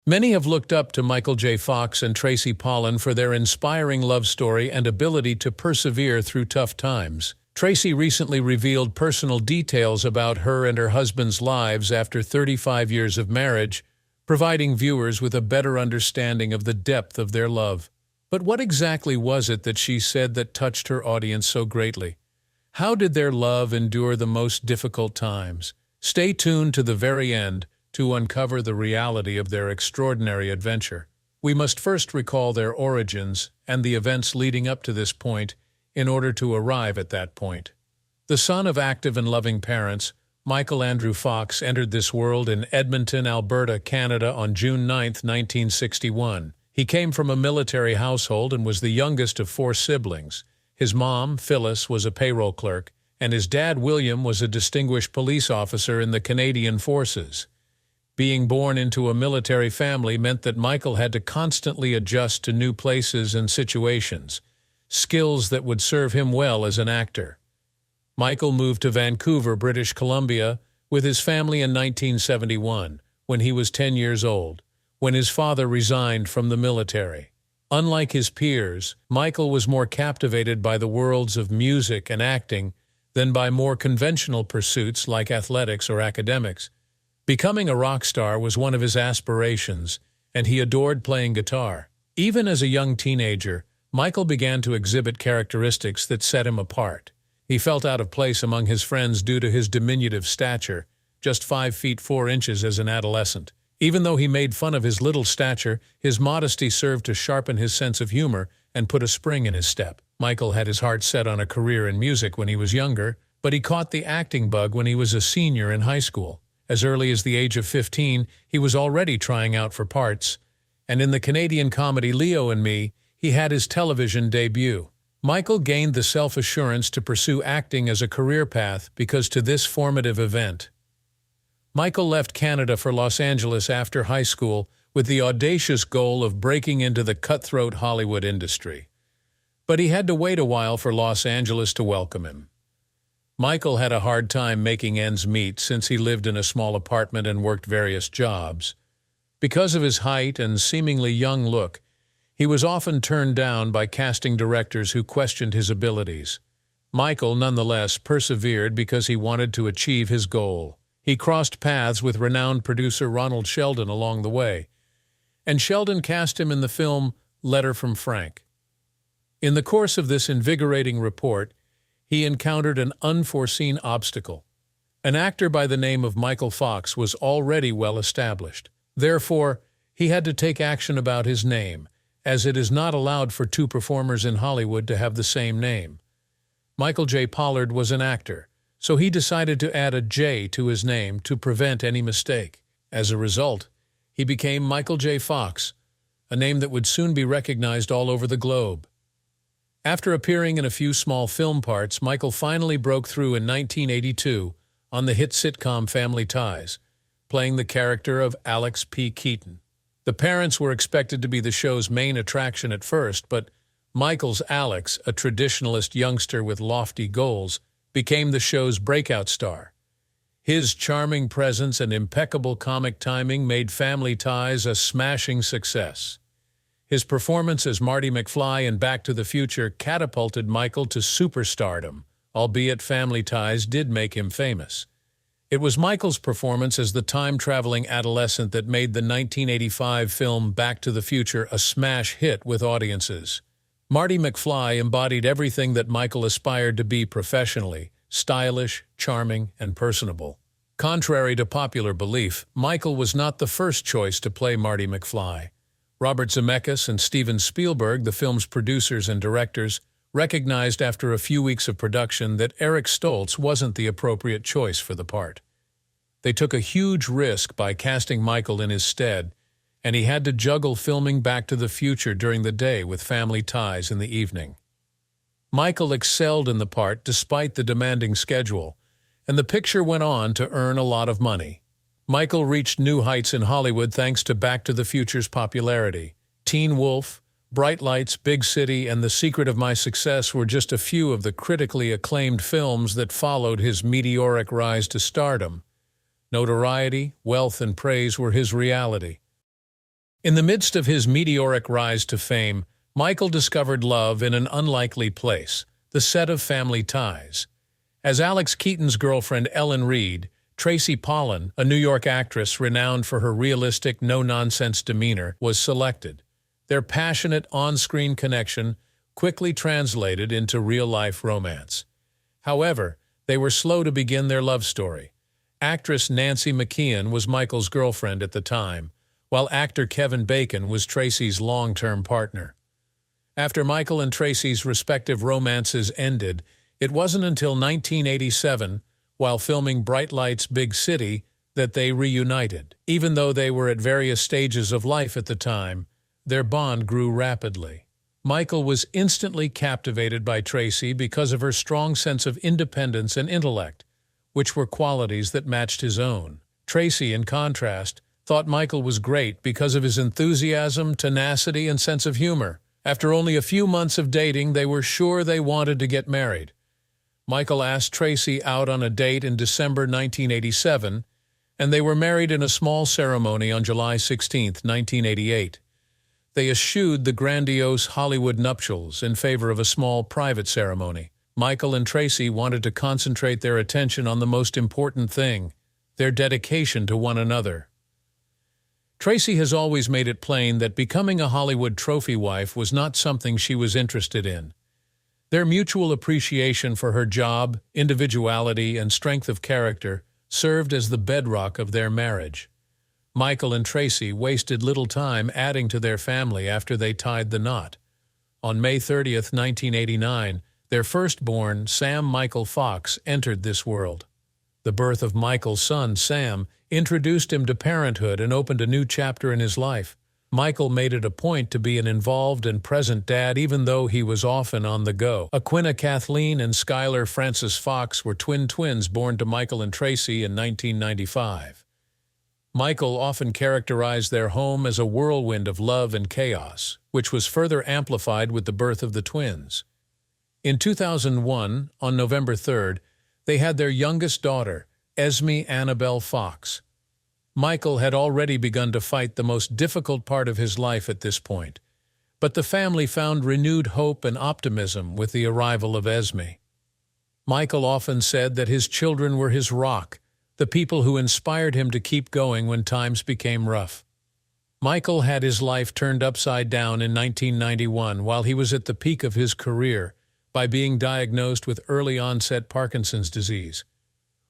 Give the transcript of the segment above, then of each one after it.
Many have looked up to Michael J. Fox and Tracy Pollan for their inspiring love story and ability to persevere through tough times. Tracy recently revealed personal details about her and her husband's lives after 35 years of marriage, providing viewers with a better understanding of the depth of their love. But what exactly was it that she said that touched her audience so greatly? How did their love endure the most difficult times? Stay tuned to the very end to uncover the reality of their extraordinary adventure. We must first recall their origins and the events leading up to this point in order to arrive at that point. The son of active and loving parents, Michael Andrew Fox entered this world in Edmonton, Alberta, Canada on June 9, 1961. He came from a military household and was the youngest of 4 siblings. His mom, Phyllis, was a payroll clerk, and his dad, William, was a distinguished police officer in the Canadian Forces. Being born into a military family meant that Michael had to constantly adjust to new places and situations, skills that would serve him well as an actor. Michael moved to Vancouver, British Columbia, with his family in 1971, when he was 10 years old, when his father resigned from the military. Unlike his peers, Michael was more captivated by the worlds of music and acting than by more conventional pursuits like athletics or academics. Becoming a rock star was one of his aspirations, and he adored playing guitar. Even as a young teenager, Michael began to exhibit characteristics that set him apart. He felt out of place among his friends due to his diminutive stature, just 5 feet 4 inches as an adolescent. Even though he made fun of his little stature, his modesty served to sharpen his sense of humor and put a spring in his step. Michael had his heart set on a career in music when he was younger, but he caught the acting bug when he was a senior in high school. As early as the age of 15, he was already trying out for parts, and in the Canadian comedy Leo and Me, he had his television debut. Michael gained the self-assurance to pursue acting as a career path because to this formative event. Michael left Canada for Los Angeles after high school with the audacious goal of breaking into the cutthroat Hollywood industry. But he had to wait a while for Los Angeles to welcome him. Michael had a hard time making ends meet since he lived in a small apartment and worked various jobs. Because of his height and seemingly young look, he was often turned down by casting directors who questioned his abilities. Michael, nonetheless, persevered because he wanted to achieve his goal. He crossed paths with renowned producer Ronald Sheldon along the way, and Sheldon cast him in the film Letter from Frank. In the course of this invigorating report, he encountered an unforeseen obstacle. An actor by the name of Michael Fox was already well established. Therefore, he had to take action about his name, as it is not allowed for 2 performers in Hollywood to have the same name. Michael J. Pollard was an actor, so he decided to add a J to his name to prevent any mistake. As a result, he became Michael J. Fox, a name that would soon be recognized all over the globe. After appearing in a few small film parts, Michael finally broke through in 1982 on the hit sitcom Family Ties, playing the character of Alex P. Keaton. The parents were expected to be the show's main attraction at first, but Michael's Alex, a traditionalist youngster with lofty goals, became the show's breakout star. His charming presence and impeccable comic timing made Family Ties a smashing success. His performance as Marty McFly in Back to the Future catapulted Michael to superstardom, albeit Family Ties did make him famous. It was Michael's performance as the time-traveling adolescent that made the 1985 film Back to the Future a smash hit with audiences. Marty McFly embodied everything that Michael aspired to be professionally: stylish, charming, and personable. Contrary to popular belief, Michael was not the first choice to play Marty McFly. Robert Zemeckis and Steven Spielberg, the film's producers and directors, recognized after a few weeks of production that Eric Stoltz wasn't the appropriate choice for the part. They took a huge risk by casting Michael in his stead, and he had to juggle filming Back to the Future during the day with Family Ties in the evening. Michael excelled in the part despite the demanding schedule, and the picture went on to earn a lot of money. Michael reached new heights in Hollywood thanks to Back to the Future's popularity. Teen Wolf, Bright Lights, Big City, and The Secret of My Success were just a few of the critically acclaimed films that followed his meteoric rise to stardom. Notoriety, wealth, and praise were his reality. In the midst of his meteoric rise to fame, Michael discovered love in an unlikely place, the set of Family Ties. As Alex Keaton's girlfriend Ellen Reed, Tracy Pollan, a New York actress renowned for her realistic, no-nonsense demeanor, was selected. Their passionate on-screen connection quickly translated into real-life romance. However, they were slow to begin their love story. Actress Nancy McKeon was Michael's girlfriend at the time, while actor Kevin Bacon was Tracy's long-term partner. After Michael and Tracy's respective romances ended, it wasn't until 1987, while filming Bright Lights, Big City, that they reunited. Even though they were at various stages of life at the time, their bond grew rapidly. Michael was instantly captivated by Tracy because of her strong sense of independence and intellect, which were qualities that matched his own. Tracy, in contrast, thought Michael was great because of his enthusiasm, tenacity, and sense of humor. After only a few months of dating, they were sure they wanted to get married. Michael asked Tracy out on a date in December 1987, and they were married in a small ceremony on July 16, 1988. They eschewed the grandiose Hollywood nuptials in favor of a small private ceremony. Michael and Tracy wanted to concentrate their attention on the most important thing, their dedication to one another. Tracy has always made it plain that becoming a Hollywood trophy wife was not something she was interested in. Their mutual appreciation for her job, individuality, and strength of character served as the bedrock of their marriage. Michael and Tracy wasted little time adding to their family after they tied the knot. On May 30, 1989, their firstborn, Sam Michael Fox, entered this world. The birth of Michael's son, Sam, introduced him to parenthood and opened a new chapter in his life. Michael made it a point to be an involved and present dad even though he was often on the go. Aquina Kathleen and Skylar Frances Fox were twins born to Michael and Tracy in 1995. Michael often characterized their home as a whirlwind of love and chaos, which was further amplified with the birth of the twins. In 2001, on November 3rd, they had their youngest daughter, Esme Annabelle Fox. Michael had already begun to fight the most difficult part of his life at this point, but the family found renewed hope and optimism with the arrival of Esme. Michael often said that his children were his rock, the people who inspired him to keep going when times became rough. Michael had his life turned upside down in 1991 while he was at the peak of his career by being diagnosed with early-onset Parkinson's disease.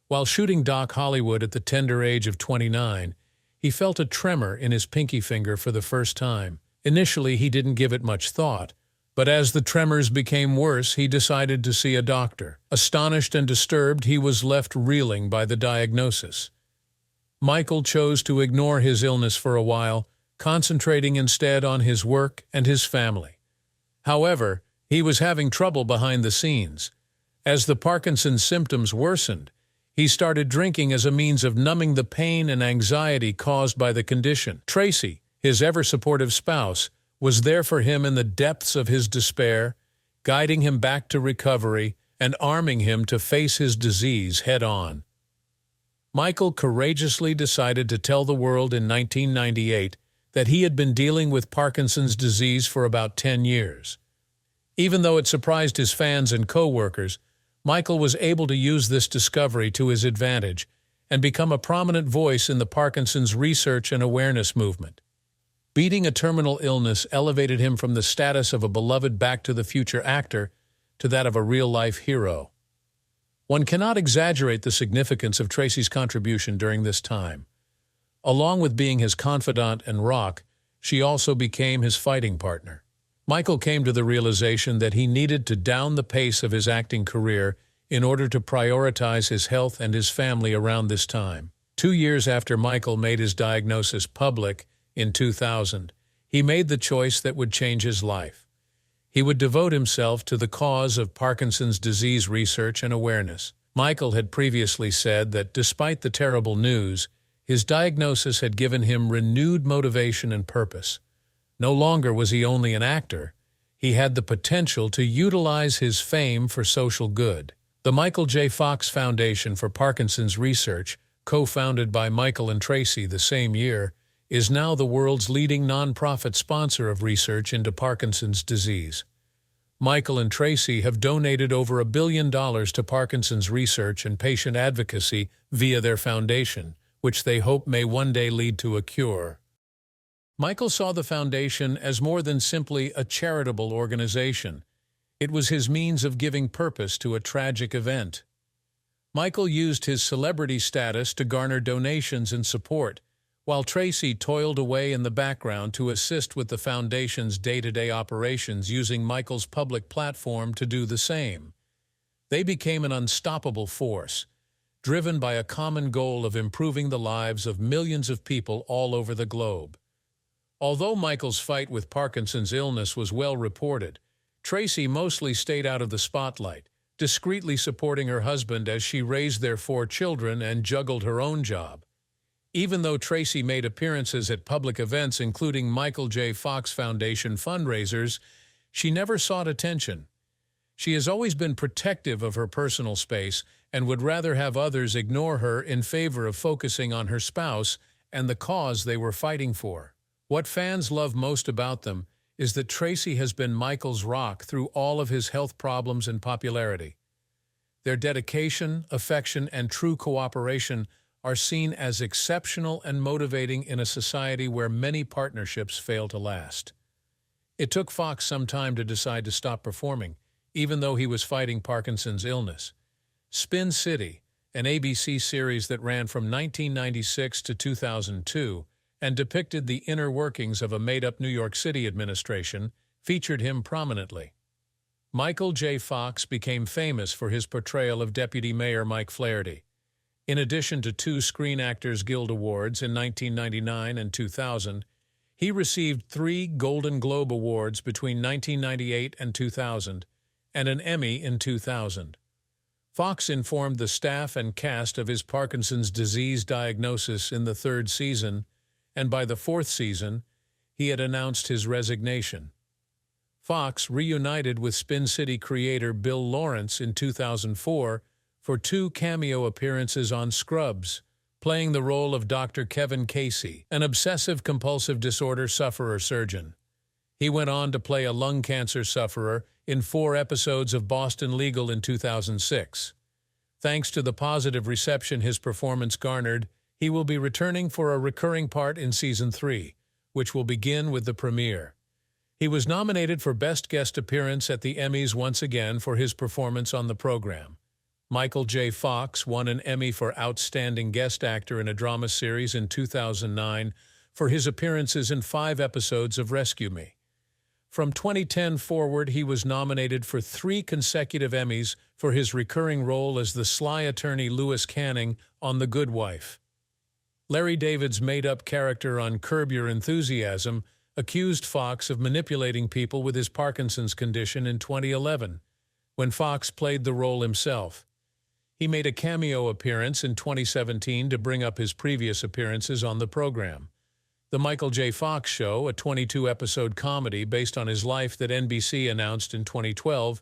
While shooting Doc Hollywood at the tender age of 29, he felt a tremor in his pinky finger for the first time. Initially, he didn't give it much thought, but as the tremors became worse, he decided to see a doctor. Astonished and disturbed, he was left reeling by the diagnosis. Michael chose to ignore his illness for a while, concentrating instead on his work and his family. However, he was having trouble behind the scenes. As the Parkinson's symptoms worsened, he started drinking as a means of numbing the pain and anxiety caused by the condition. Tracy, his ever-supportive spouse, was there for him in the depths of his despair, guiding him back to recovery and arming him to face his disease head-on. Michael courageously decided to tell the world in 1998 that he had been dealing with Parkinson's disease for about 10 years. Even though it surprised his fans and co-workers, Michael was able to use this discovery to his advantage and become a prominent voice in the Parkinson's research and awareness movement. Beating a terminal illness elevated him from the status of a beloved Back to the Future actor to that of a real-life hero. One cannot exaggerate the significance of Tracy's contribution during this time. Along with being his confidant and rock, she also became his fighting partner. Michael came to the realization that he needed to down the pace of his acting career in order to prioritize his health and his family around this time. 2 years after Michael made his diagnosis public, in 2000, he made the choice that would change his life. He would devote himself to the cause of Parkinson's disease research and awareness. Michael had previously said that despite the terrible news, his diagnosis had given him renewed motivation and purpose. No longer was he only an actor. He had the potential to utilize his fame for social good. The Michael J. Fox Foundation for Parkinson's Research, co-founded by Michael and Tracy the same year, is now the world's leading nonprofit sponsor of research into Parkinson's disease. Michael and Tracy have donated over $1 billion to Parkinson's research and patient advocacy via their foundation, which they hope may one day lead to a cure. Michael saw the foundation as more than simply a charitable organization. It was his means of giving purpose to a tragic event. Michael used his celebrity status to garner donations and support, while Tracy toiled away in the background to assist with the foundation's day-to-day operations, using Michael's public platform to do the same. They became an unstoppable force, driven by a common goal of improving the lives of millions of people all over the globe. Although Michael's fight with Parkinson's illness was well reported, Tracy mostly stayed out of the spotlight, discreetly supporting her husband as she raised their 4 children and juggled her own job. Even though Tracy made appearances at public events including Michael J. Fox Foundation fundraisers, she never sought attention. She has always been protective of her personal space and would rather have others ignore her in favor of focusing on her spouse and the cause they were fighting for. What fans love most about them is that Tracy has been Michael's rock through all of his health problems and popularity. Their dedication, affection, and true cooperation are seen as exceptional and motivating in a society where many partnerships fail to last. It took Fox some time to decide to stop performing, even though he was fighting Parkinson's illness. Spin City, an ABC series that ran from 1996 to 2002 and depicted the inner workings of a made-up New York City administration, featured him prominently. Michael J. Fox became famous for his portrayal of Deputy Mayor Mike Flaherty. In addition to 2 Screen Actors Guild Awards in 1999 and 2000, he received 3 Golden Globe Awards between 1998 and 2000, and an Emmy in 2000. Fox informed the staff and cast of his Parkinson's disease diagnosis in the 3rd season, and by the 4th season, he had announced his resignation. Fox reunited with Spin City creator Bill Lawrence in 2004 for 2 cameo appearances on Scrubs, playing the role of Dr. Kevin Casey, an obsessive-compulsive disorder sufferer surgeon. He went on to play a lung cancer sufferer in 4 episodes of Boston Legal in 2006. Thanks to the positive reception his performance garnered, he will be returning for a recurring part in Season 3, which will begin with the premiere. He was nominated for Best Guest Appearance at the Emmys once again for his performance on the program. Michael J. Fox won an Emmy for Outstanding Guest Actor in a Drama Series in 2009 for his appearances in 5 episodes of Rescue Me. From 2010 forward, he was nominated for 3 consecutive Emmys for his recurring role as the sly attorney Lewis Canning on The Good Wife. Larry David's made-up character on Curb Your Enthusiasm accused Fox of manipulating people with his Parkinson's condition in 2011, when Fox played the role himself. He made a cameo appearance in 2017 to bring up his previous appearances on the program. The Michael J. Fox Show, a 22-episode comedy based on his life that NBC announced in 2012,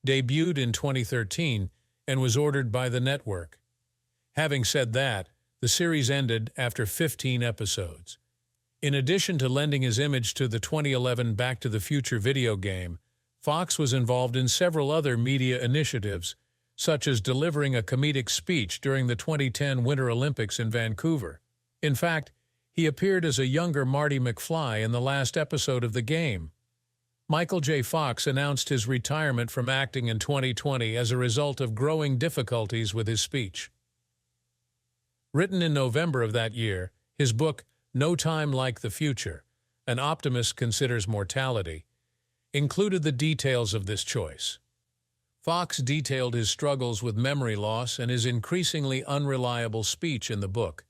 debuted in 2013 and was ordered by the network. Having said that, the series ended after 15 episodes. In addition to lending his image to the 2011 Back to the Future video game, Fox was involved in several other media initiatives, such as delivering a comedic speech during the 2010 Winter Olympics in Vancouver. In fact, he appeared as a younger Marty McFly in the last episode of the game. Michael J. Fox announced his retirement from acting in 2020 as a result of growing difficulties with his speech. Written in November of that year, his book, No Time Like the Future, An Optimist Considers Mortality, included the details of this choice. Fox detailed his struggles with memory loss and his increasingly unreliable speech in the book.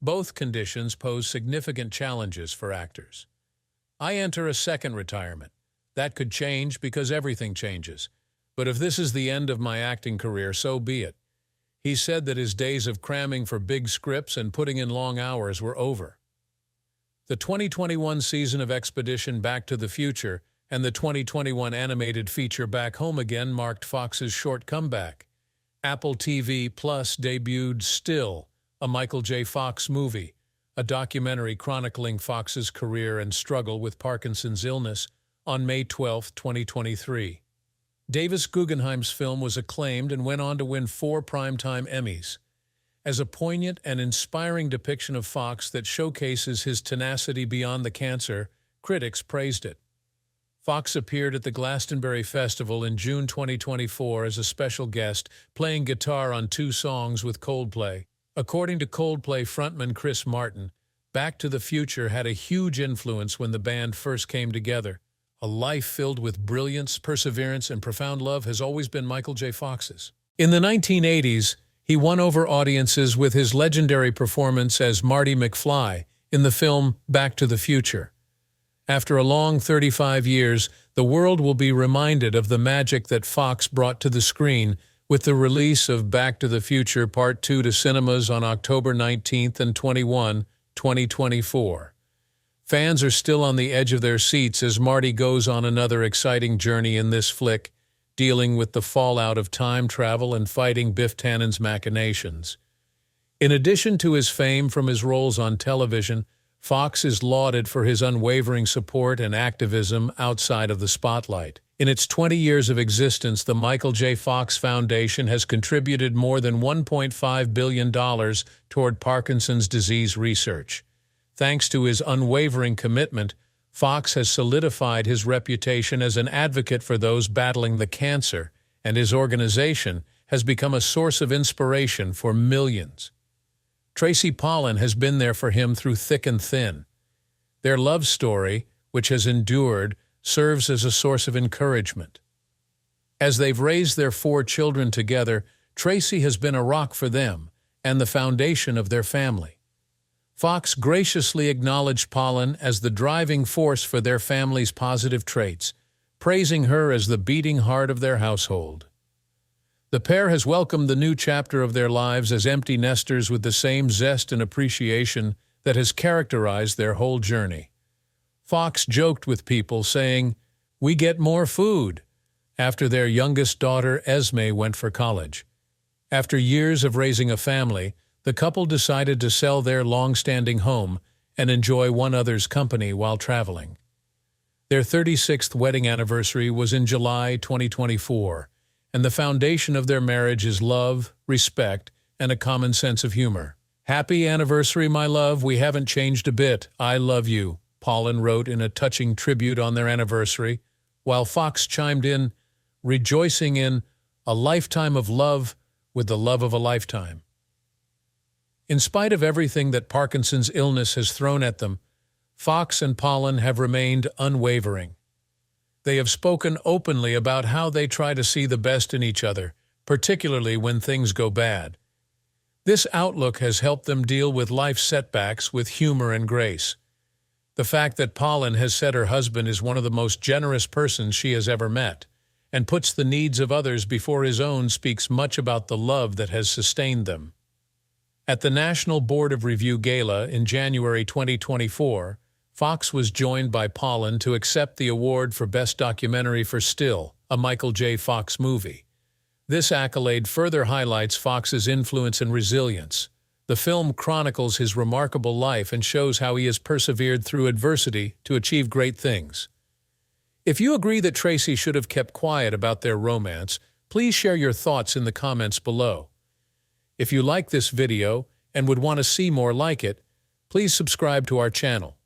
Both conditions pose significant challenges for actors. I enter a second retirement. That could change because everything changes. But if this is the end of my acting career, so be it. He said that his days of cramming for big scripts and putting in long hours were over. The 2021 season of Expedition Back to the Future and the 2021 animated feature Back Home Again marked Fox's short comeback. Apple TV Plus debuted Still, a Michael J. Fox movie, a documentary chronicling Fox's career and struggle with Parkinson's illness, on May 12, 2023. Davis Guggenheim's film was acclaimed and went on to win 4 Primetime Emmys. As a poignant and inspiring depiction of Fox that showcases his tenacity beyond the cancer, critics praised it. Fox appeared at the Glastonbury Festival in June 2024 as a special guest, playing guitar on 2 songs with Coldplay. According to Coldplay frontman Chris Martin, Back to the Future had a huge influence when the band first came together. A life filled with brilliance, perseverance, and profound love has always been Michael J. Fox's. In the 1980s, he won over audiences with his legendary performance as Marty McFly in the film Back to the Future. After a long 35 years, the world will be reminded of the magic that Fox brought to the screen with the release of Back to the Future Part 2 to cinemas on October 19 and 21, 2024. Fans are still on the edge of their seats as Marty goes on another exciting journey in this flick, dealing with the fallout of time travel and fighting Biff Tannen's machinations. In addition to his fame from his roles on television, Fox is lauded for his unwavering support and activism outside of the spotlight. In its 20 years of existence, the Michael J. Fox Foundation has contributed more than $1.5 billion toward Parkinson's disease research. Thanks to his unwavering commitment, Fox has solidified his reputation as an advocate for those battling the cancer, and his organization has become a source of inspiration for millions. Tracy Pollan has been there for him through thick and thin. Their love story, which has endured, serves as a source of encouragement. As they've raised their 4 children together, Tracy has been a rock for them and the foundation of their family. Fox graciously acknowledged Pollan as the driving force for their family's positive traits, praising her as the beating heart of their household. The pair has welcomed the new chapter of their lives as empty nesters with the same zest and appreciation that has characterized their whole journey. Fox joked with people, saying, "We get more food," after their youngest daughter, Esme, went for college. After years of raising a family, the couple decided to sell their long-standing home and enjoy one another's company while traveling. Their 36th wedding anniversary was in July 2024, and the foundation of their marriage is love, respect, and a common sense of humor. "Happy anniversary, my love. We haven't changed a bit. I love you," Pollan wrote in a touching tribute on their anniversary, while Fox chimed in, rejoicing in a lifetime of love with the love of a lifetime. In spite of everything that Parkinson's illness has thrown at them, Fox and Pollan have remained unwavering. They have spoken openly about how they try to see the best in each other, particularly when things go bad. This outlook has helped them deal with life's setbacks with humor and grace. The fact that Pollan has said her husband is one of the most generous persons she has ever met, and puts the needs of others before his own, speaks much about the love that has sustained them. At the National Board of Review Gala in January 2024, Fox was joined by Pollan to accept the award for Best Documentary for Still, a Michael J. Fox movie. This accolade further highlights Fox's influence and resilience. The film chronicles his remarkable life and shows how he has persevered through adversity to achieve great things. If you agree that Tracy should have kept quiet about their romance, please share your thoughts in the comments below. If you like this video and would want to see more like it, please subscribe to our channel.